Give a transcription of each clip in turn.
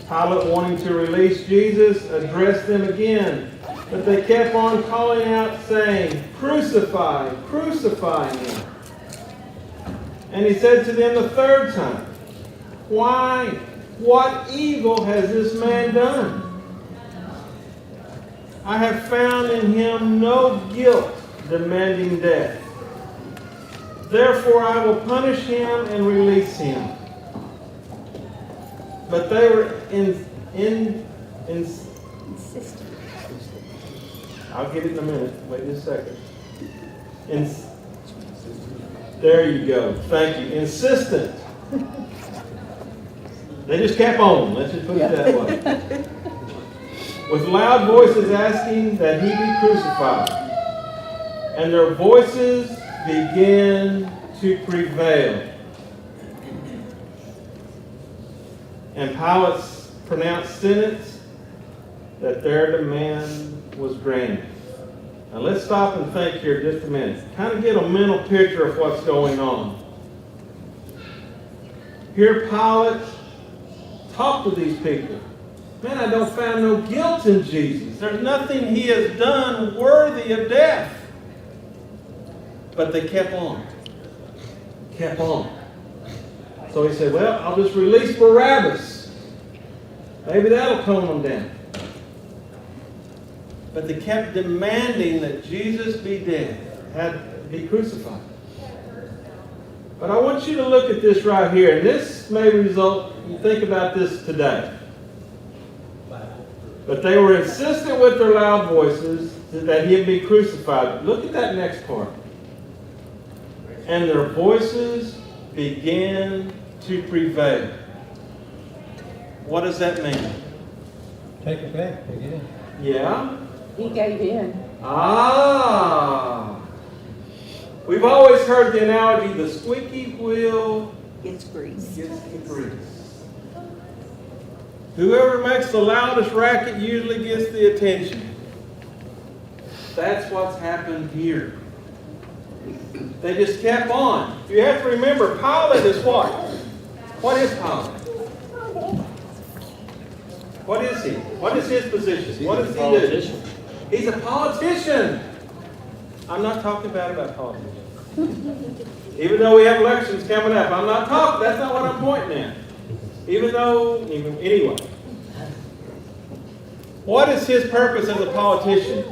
Pilate, wanting to release Jesus, addressed them again. But they kept on calling out, saying, "Crucify, crucify him." And he said to them the third time, "Why? What evil has this man done? I have found in him no guilt demanding death. Therefore I will punish him and release him." But they were Insistent. I'll get it in a minute. Wait just a second. There you go. Thank you. Insistent. They just kept on. Let's just put it that way. With loud voices asking that he be crucified. And their voices began to prevail. And Pilate pronounced sentence that their demand was granted. Now let's stop and think here just a minute. Kind of get a mental picture of what's going on. Here Pilate talked to these people. Man, I don't find no guilt in Jesus. There's nothing he has done worthy of death. But they kept on. Kept on. So he said, well, I'll just release Barabbas. Maybe that'll calm them down. But they kept demanding that Jesus be dead, had to be crucified. But I want you to look at this right here, and this may result, you think about this today. But they were insistent with their loud voices that he'd be crucified. Look at that next part. And their voices began to prevail. What does that mean? Take it back again. Yeah? He gave in. Ah! We've always heard the analogy, the squeaky wheel Gets grease. gets the grease. Whoever makes the loudest racket usually gets the attention. That's what's happened here. They just kept on. You have to remember, Pilate is what? What is Pilate? What is he? What is his position? What does he do? He's a politician. I'm not talking bad about politicians. Even though we have elections coming up, I'm not talking. That's not what I'm pointing at. Anyway. What is his purpose as a politician?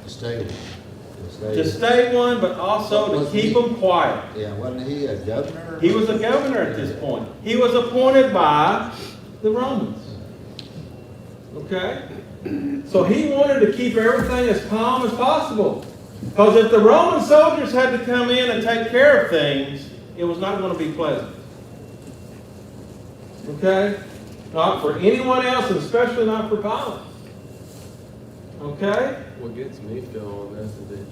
To stay one, but also to keep them quiet. Yeah, wasn't he a governor? He was a governor at this point. He was appointed by the Romans. Okay? So he wanted to keep everything as calm as possible. Because if the Roman soldiers had to come in and take care of things, it was not going to be pleasant. Okay? Not for anyone else, and especially not for Pilate. Okay? What gets me, Phil, on this is that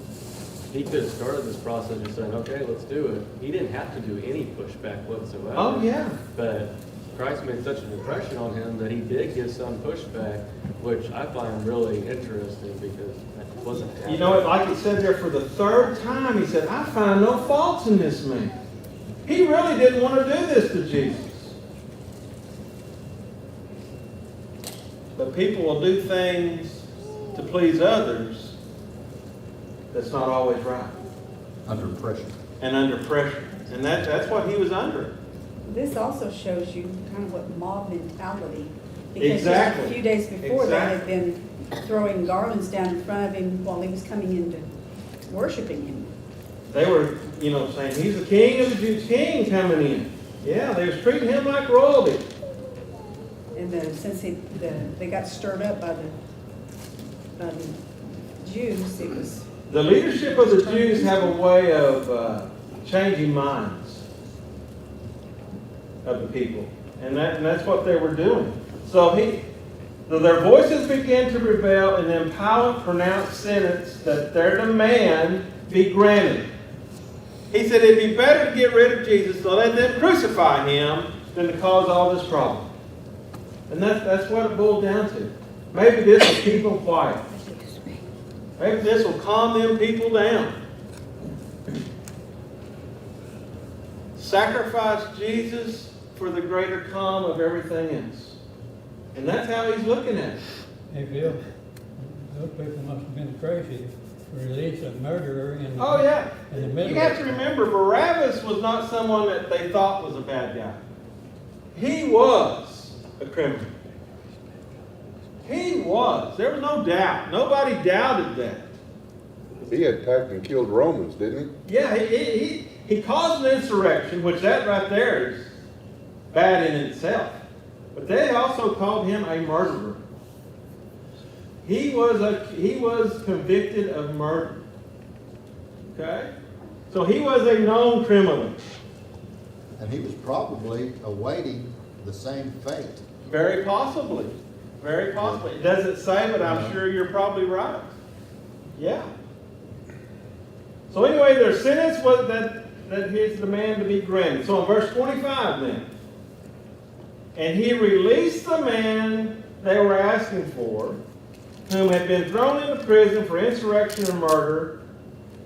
he could have started this process just saying, okay, let's do it. He didn't have to do any pushback whatsoever. Oh, yeah. But Christ made such an impression on him that he did give some pushback, which I find really interesting because that wasn't happening. You know what? Like it said there, for the third time, he said, I find no faults in this man. He really didn't want to do this to Jesus. But people will do things to please others that's not always right. Under pressure. And under pressure. And that's what he was under. This also shows you kind of what mob mentality. Because Exactly. just a few days before, they had Exactly. been throwing garlands down in front of him while he was coming into worshiping him. They were, saying, he's the king of the Jews, king coming in. Yeah, they was treating him like royalty. And since they got stirred up by the Jews, it was. The leadership of the Jews have a way of changing minds of the people. And that's what they were doing. So their voices began to prevail, and then Pilate pronounced sentence that their demand be granted. He said it'd be better to get rid of Jesus, so let them crucify him, than to cause all this problem. And that's what it boiled down to. Maybe this will keep them quiet. Maybe this will calm them people down. Sacrifice Jesus for the greater calm of everything else. And that's how he's looking at it. Hey, Bill, those people must have been crazy to release a murderer in the, Oh, yeah. in the middle. You have to remember, Barabbas was not someone that they thought was a bad guy. He was a criminal. He was. There was no doubt. Nobody doubted that. He attacked and killed Romans, didn't Yeah, he caused an insurrection, which that right there is bad in itself. But they also called him a murderer. He was convicted of murder. Okay? So he was a known criminal. And he was probably awaiting the same fate. Very possibly. Very possibly. It doesn't say, but I'm sure you're probably right. Yeah. So anyway, their sentence was that his demand to be granted. So in verse 25 then. And he released the man they were asking for, whom had been thrown into prison for insurrection and murder,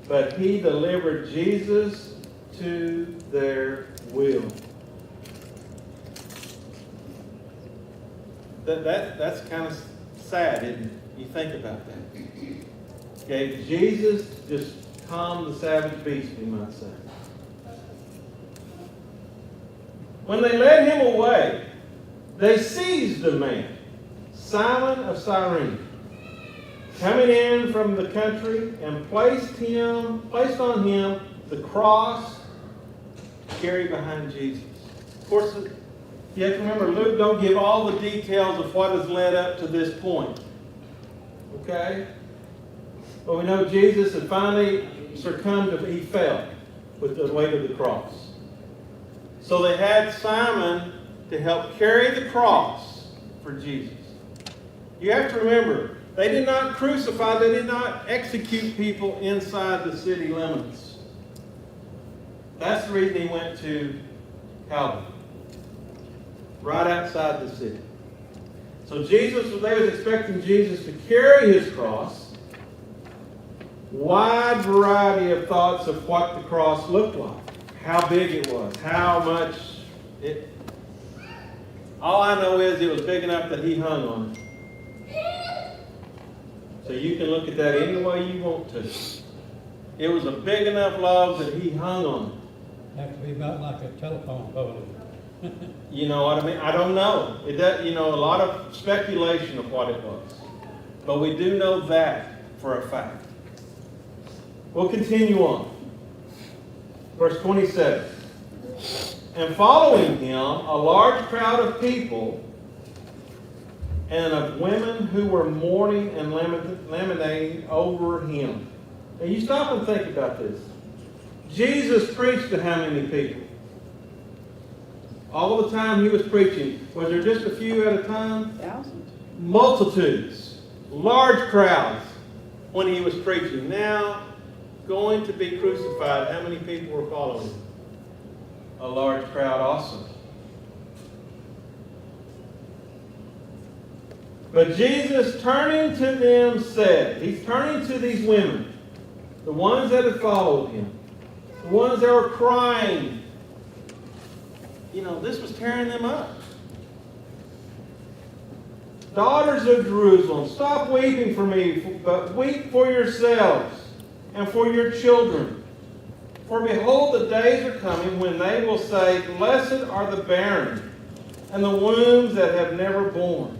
but he delivered Jesus to their will. That's kind of sad, isn't it? You think about that. Okay, Jesus just calmed the savage beast, we might say. When they led him away, they seized the man, Simon of Cyrene, coming in from the country, and placed on him the cross carried behind Jesus. Of course, you have to remember, Luke don't give all the details of what has led up to this point. Okay? But we know Jesus had finally succumbed, he fell with the weight of the cross. So they had Simon to help carry the cross for Jesus. You have to remember, they did not crucify, they did not execute people inside the city limits. That's the reason he went to Calvary. Right outside the city. So they was expecting Jesus to carry his cross. Wide variety of thoughts of what the cross looked like. How big it was. How much it... All I know is it was big enough that he hung on it. So you can look at that any way you want to. It was a big enough log that he hung on it. Have to be about like a telephone pole. You know what I mean? I don't know. It does, a lot of speculation of what it was. But we do know that for a fact. We'll continue on. Verse 27. And following him, a large crowd of people and of women who were mourning and lamenting over him. Now you stop and think about this. Jesus preached to how many people? All the time he was preaching, was there just a few at a time? Thousands. Multitudes, large crowds when he was preaching. Now, going to be crucified, how many people were following him? A large crowd also. But Jesus, turning to them, said, he's turning to these women, the ones that had followed him, the ones that were crying. This was tearing them up. Daughters of Jerusalem, stop weeping for me, but weep for yourselves and for your children. For behold, the days are coming when they will say, blessed are the barren, and the wombs that have never borne,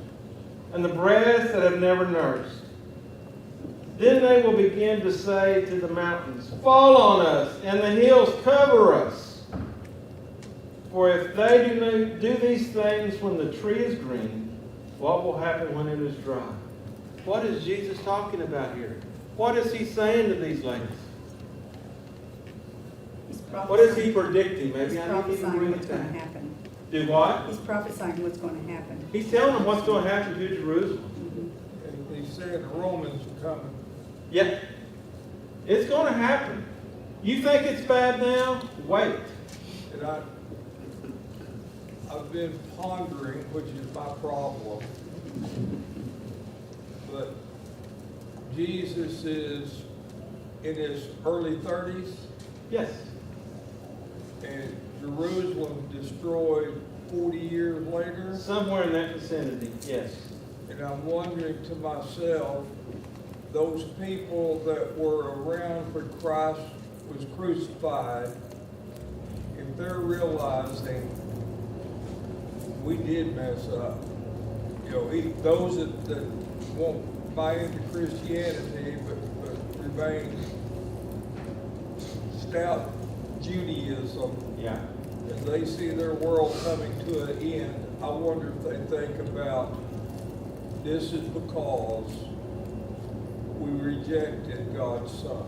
and the breasts that have never nursed. Then they will begin to say to the mountains, fall on us, and the hills cover us. For if they do these things when the tree is green, what will happen when it is dry? What is Jesus talking about here? What is he saying to these ladies? What is he predicting? Maybe I need to even bring it down. Happen. Do what? He's prophesying what's going to happen. He's telling them what's going to happen to Jerusalem. And he said the Romans are coming. Yeah. It's going to happen. You think it's bad now? Wait. And I've been pondering, which is my problem, but Jesus is in his early 30s, Yes. and Jerusalem destroyed 40 years later. Somewhere in that vicinity, yes. And I'm wondering to myself, those people that were around when Christ was crucified, if they're realizing we did mess up, you know, those that won't buy into Christianity but remain stout Judaism, Yeah. as they see their world coming to an end, I wonder if they think about, this is because we rejected God's Son.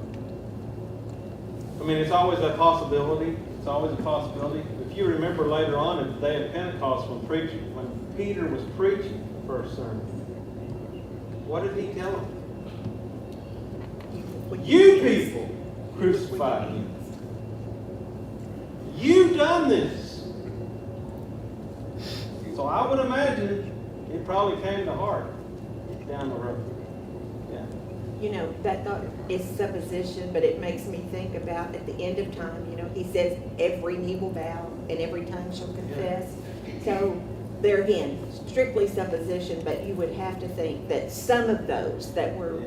I mean, it's always a possibility. It's always a possibility. If you remember later on in the day of Pentecost when Peter was preaching the first sermon, what did he tell them? You people crucified him. You done this. So I would imagine it probably came to heart down the road. Yeah. You know, that thought is supposition, but it makes me think about at the end of time, you know, he says every knee will bow and every tongue shall confess. So there again, strictly supposition, but you would have to think that some of those that were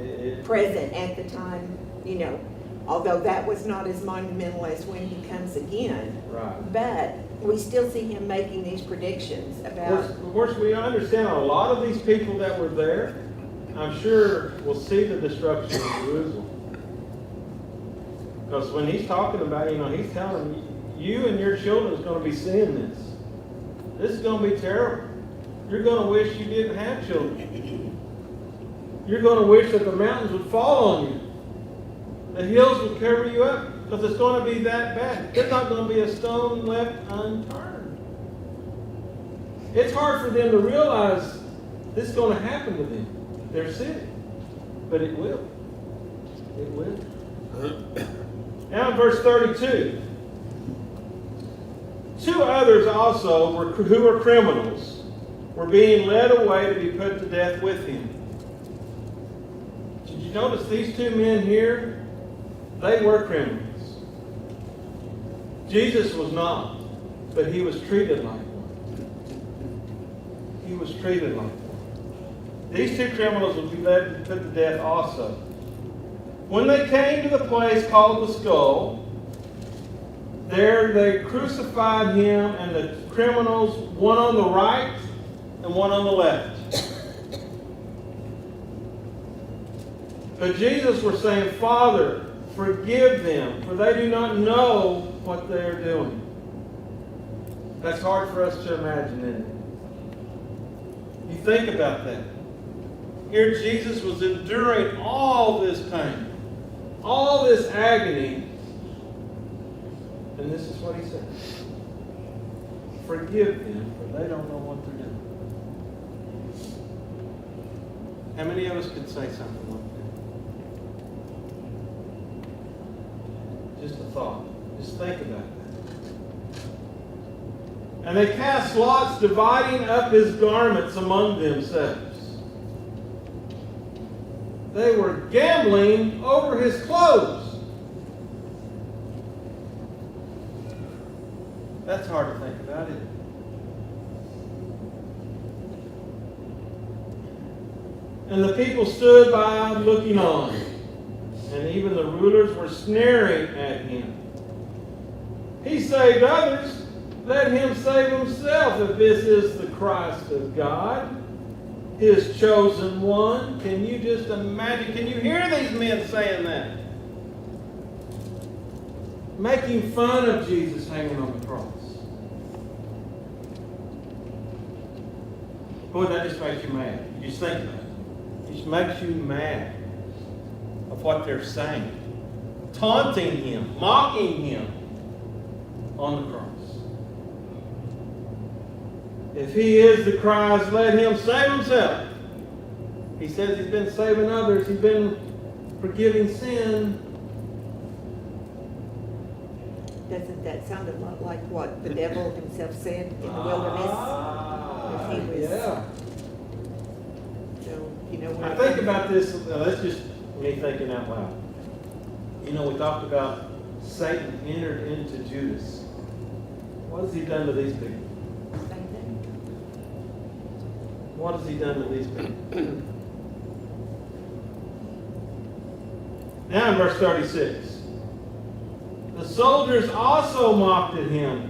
present at the time, you know, although that was not as monumental as when he comes again, Right. but we still see him making these predictions about. Of course, we understand a lot of these people that were there, I'm sure will see the destruction of Jerusalem. Because when he's talking about, you know, he's telling you and your children is going to be seeing this. This is going to be terrible. You're going to wish you didn't have children. You're going to wish that the mountains would fall on you. The hills would cover you up because it's going to be that bad. There's not going to be a stone left unturned. It's hard for them to realize this is going to happen to them. They're sick. But it will. It will. Now in verse 32. 2 others also, who were criminals, were being led away to be put to death with him. Did you notice these 2 men here? They were criminals. Jesus was not, but he was treated like one. He was treated like one. These 2 criminals would be led to put to death also. When they came to the place called the Skull, there they crucified him and the criminals, one on the right and one on the left. But Jesus was saying, Father, forgive them, for they do not know what they are doing. That's hard for us to imagine, isn't it? You think about that. Here Jesus was enduring all this pain, all this agony, and this is what he said. Forgive them, for they don't know what they're doing. How many of us could say something like that? Just a thought. Just think about that. And they cast lots, dividing up his garments among themselves. They were gambling over his clothes. That's hard to think about, isn't it? And the people stood by looking on, and even the rulers were sneering at him. He saved others, let him save himself if this is the Christ of God, his chosen one. Can you just imagine? Can you hear these men saying that? Making fun of Jesus hanging on the cross. Boy, that just makes you mad. You just think about it. It just makes you mad of what they're saying. Taunting him, mocking him on the cross. If he is the Christ, let him save himself. He says he's been saving others. He's been forgiving sin. Doesn't that sound a lot like what the devil himself said in the wilderness? If he was, Yeah. So, you know, I think about this, that's just me thinking out loud. You know, we talked about Satan entered into Judas. What has he done to these people? Same What has he done to these people? Now in verse 36. The soldiers also mocked at him,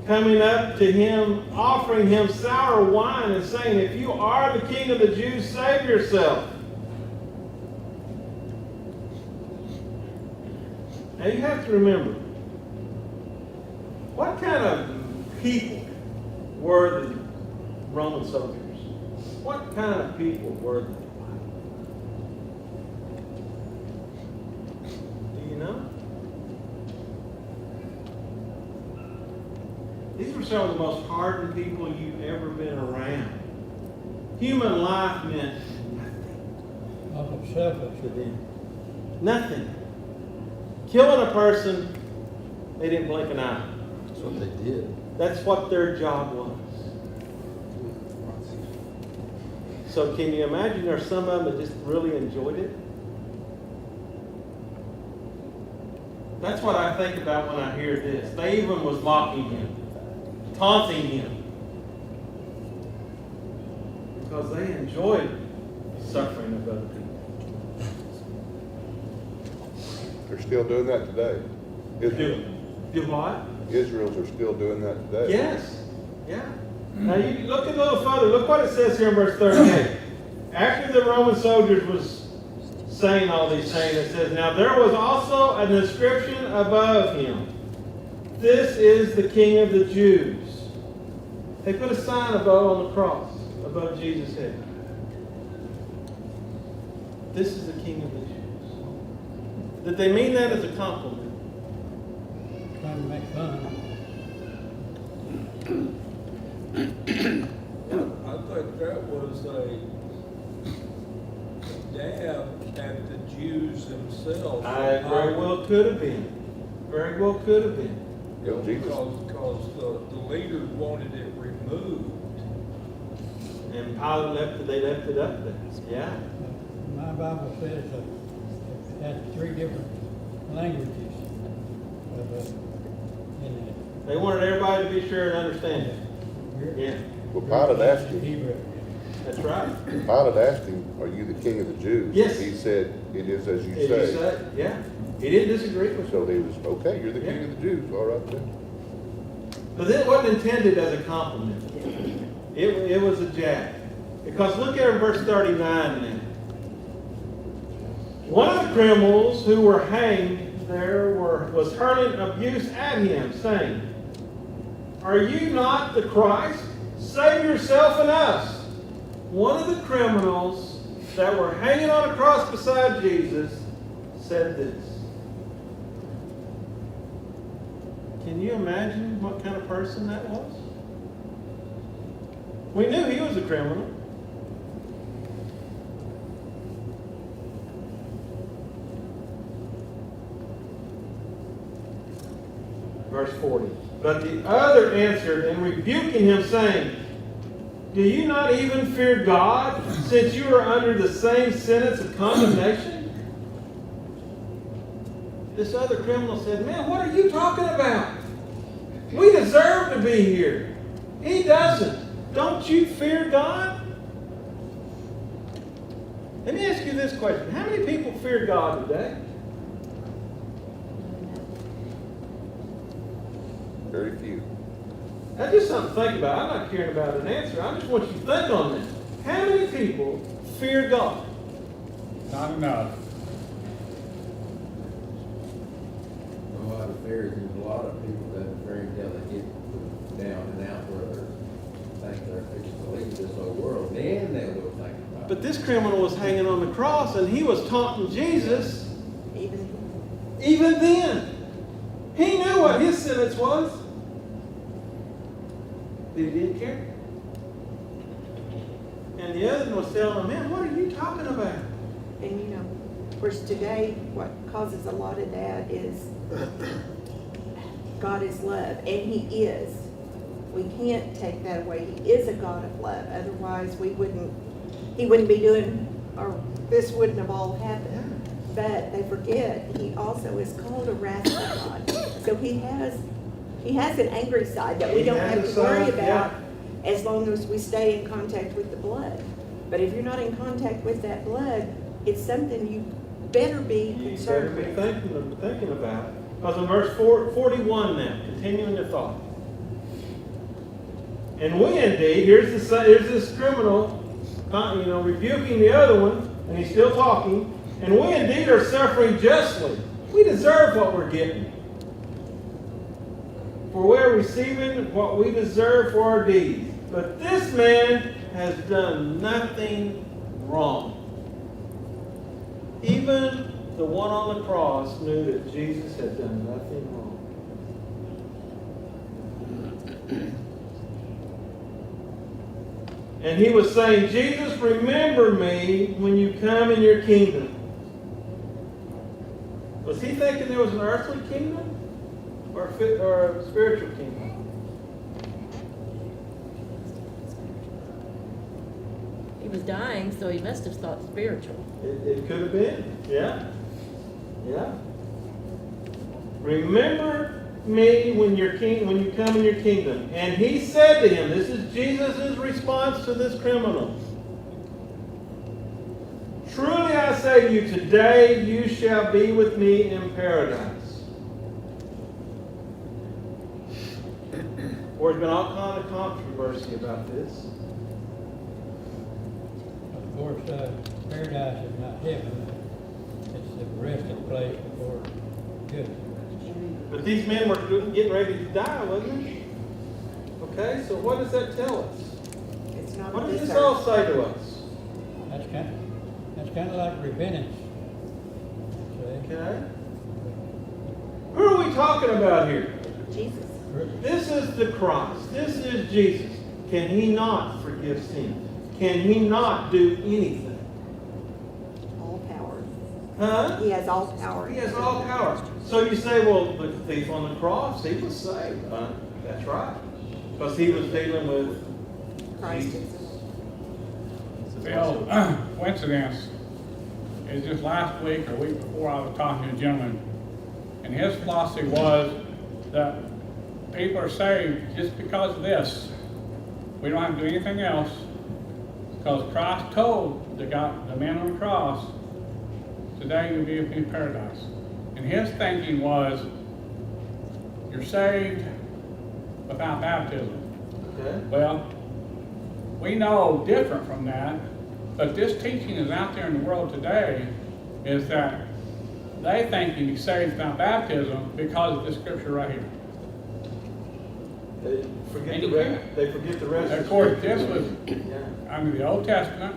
coming up to him, offering him sour wine and saying, "If you are the king of the Jews, save yourself." Now you have to remember, what kind of people were the Roman soldiers? What kind of people were they? Do you know? These were some of the most hardened people you've ever been around. Human life meant nothing Awful selfish. to them. Nothing. Killing a person, they didn't blink an eye. That's what they did. That's what their job was. So can you imagine there's some of them that just really enjoyed it? That's what I think about when I hear this. They even was mocking him, taunting him, because they enjoyed suffering of other people. They're still doing that today. Israel, Do what? Israel's are still doing that today. Yes. Yeah. Now you look a little further. Look what it says here in verse 38. After the Roman soldiers was saying all these things, it says, "Now there was also an inscription above him. This is the King of the Jews." They put a sign above on the cross, above Jesus' head. This is the King of the Jews. Did they mean that as a compliment? Trying to make fun. I think that was a dab at the Jews themselves. I very well could have been. Very well could have been. Yeah, Jesus. Because the leaders wanted it removed. And Pilate they left it up there. Yeah. My Bible says that it has 3 different languages in it. They wanted everybody to be sure and understand it. Yeah, Well, Pilate asked him, Hebrew. that's right. Pilate asked him, "Are you the king of the Jews?" Yes. He said, "It is as you Did say." you say? Yeah. He didn't disagree with So it. he was, "Okay, you're the king of the Jews, all right then." But it wasn't intended as a compliment. It was a jab. Because look at verse 39 now. One of the criminals who were hanged there was hurling abuse at him, saying, "Are you not the Christ? Save yourself and us." One of the criminals that were hanging on a cross beside Jesus said this. Can you imagine what kind of person that was? We knew he was a criminal. Verse 40. But the other answered and rebuking him, saying, "Do you not even fear God, since you are under the same sentence of condemnation?" This other criminal said, "Man, what are you talking about? We deserve to be here. He doesn't. Don't you fear God?" Let me ask you this question. How many people fear God today? Very few. That's just something to think about. I'm not caring about an answer. I just want you to think on this. How many people fear God? Not enough. A lot of fears, there's a lot of people that are afraid until they get down and out where they think they're fixing to leave this whole world, then they will think about it. But this criminal was hanging on the cross and he was taunting Jesus even then. He knew what his sentence was. But he didn't care. And the other one was telling him, "Man, what are you talking about?" And you know, of course, today, what causes a lot of that is God is love, and He is. We can't take that away. He is a God of love. Otherwise, He wouldn't be doing, or this wouldn't have all happened. But they forget He also is called a wrathful God. So He has an angry side that we He don't has have a to worry side, about. yeah. as long as we stay in contact with the blood. But if you're not in contact with that blood, it's something you better be You better concerned be with. thinking about. Because in verse 41 now, continuing the thought. And we indeed, here's this criminal, rebuking the other one, and he's still talking. And we indeed are suffering justly. We deserve what we're getting. For we're receiving what we deserve for our deeds. But this man has done nothing wrong. Even the one on the cross knew that Jesus had done nothing wrong. And he was saying, Jesus, remember me when you come in your kingdom. Was he thinking there was an earthly kingdom or a spiritual kingdom? He was dying, so he must have thought spiritual. It could have been, yeah. Yeah. Remember me when you come in your kingdom. And he said to him, this is Jesus' response to this criminal. Truly I say to you, today you shall be with me in paradise. There's been all kind of controversy about this. Of course, paradise is not heaven. It's the resting place before good. But these men were getting ready to die, wasn't they? Okay, so what does that tell us? It's not What on does this this all earth. say to us? That's kind of like repentance. See? Okay. Who are we talking about here? Jesus. This is the Christ. This is Jesus. Can he not forgive sin? Can he not do anything? All power. Huh? He has all power. He has all power. So you say, well, the thief on the cross, he was saved. That's right. Because he was dealing with Christ Jesus. himself. Bill, coincidence is just last week or week before I was talking to a gentleman, and his philosophy was that people are saved just because of this. We don't have to do anything else because Christ told the man on the cross, today you'll be in paradise. And his thinking was, you're saved without baptism. Okay. Well, we know different from that, but this teaching is out there in the world today is that they think you can be saved without baptism because of this scripture right here. They forget the rest. Of course, this was Yeah. under the Old Testament.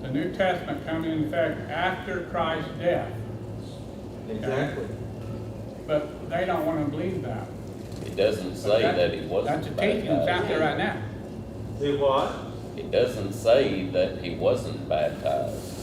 The New Testament coming in effect after Christ's death. Exactly. But they don't want to believe that. It doesn't say that he wasn't That's a teaching that's out baptized. there right now. Do what? It doesn't say that he wasn't baptized.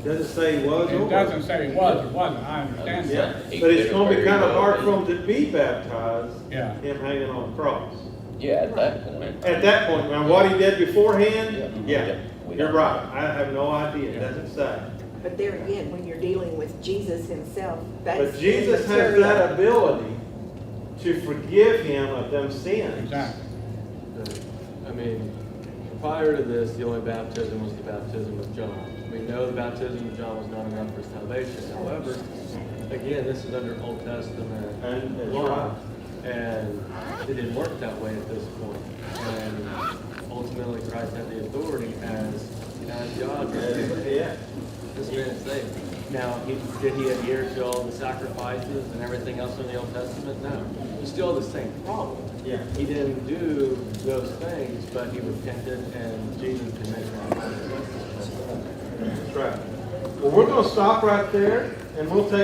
Does it say he was or It doesn't say he was or wasn't, I understand Yeah, that. He but it's could going to be very kind of well hard be. for him to be baptized, Yeah. him hanging on the cross. Yeah, at that point. At that point, now what he did beforehand, Yeah. yeah, We you're don't- right. I have no idea. It doesn't say. But there again, when you're dealing with Jesus himself, that's But Jesus has immaterial. that ability to forgive him of them sins. Exactly. I mean, prior to this, the only baptism was the baptism of John. We know the baptism of John was not enough for salvation. However, again, this is under Old Testament And that's law, right. and it didn't work that way at this point. And ultimately, Christ had the authority as God. Yeah. This man is saved. Now, did he adhere to all the sacrifices and everything else in the Old Testament? No. He still had the same problem. Yeah. He didn't do those things, but he repented, and Jesus can make that. That's right. Well, we're going to stop right there, and we'll take